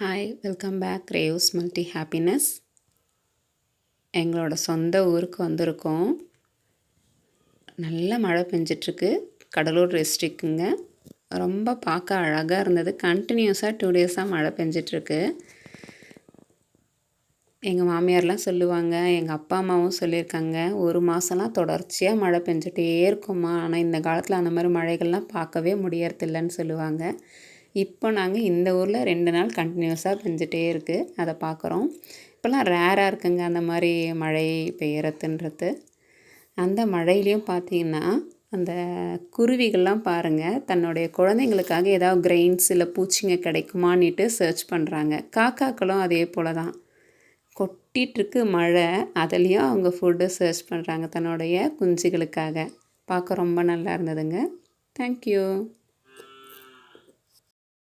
Hi, welcome back Raves multi happiness. எங்களோட சொந்த ஊருக்கு வந்திருக்கோம். நல்ல மழை பெஞ்சிட்ருக்கு. கடலூர் டிஸ்ட்ரிக்குங்க. ரொம்ப பார்க்க அழகாக இருந்தது. கண்டினியூஸாக 2 டேஸாக மழை பெஞ்சிட்ருக்கு. எங்கள் மாமியார்லாம் சொல்லுவாங்க, எங்கள் அப்பா அம்மாவும் சொல்லியிருக்காங்க, 1 மாதம்லாம் தொடர்ச்சியாக மழை பெஞ்சிட்டே இருக்குமா, ஆனால் இந்த காலத்தில் அந்த மாதிரி மழைகள்லாம் பார்க்கவே முடியறதில்லன்னு சொல்லுவாங்க. இப்போ நாங்கள் இந்த ஊரில் 2 நாள் கண்டினியூஸாக பெஞ்சிட்டே இருக்குது, அதை பார்க்குறோம். இப்போல்லாம் ரேராக இருக்குங்க அந்த மாதிரி மழை பெய்யறதுன்றது. அந்த மழையிலையும் பார்த்திங்கன்னா அந்த குருவிகள்லாம் பாருங்கள், தன்னுடைய குழந்தைங்களுக்காக ஏதாவது கிரெயின்ஸ் இல்லை பூச்சிங்க கிடைக்குமான்னுட்டு சர்ச் பண்ணுறாங்க. காக்காக்களும் அதே போல் தான், கொட்டிகிட்ருக்கு மழை, அதுலேயும் அவங்க ஃபுட்டு சர்ச் பண்ணுறாங்க தன்னுடைய குஞ்சுகளுக்காக. பார்க்க ரொம்ப நல்லா இருந்ததுங்க. தேங்க்யூ.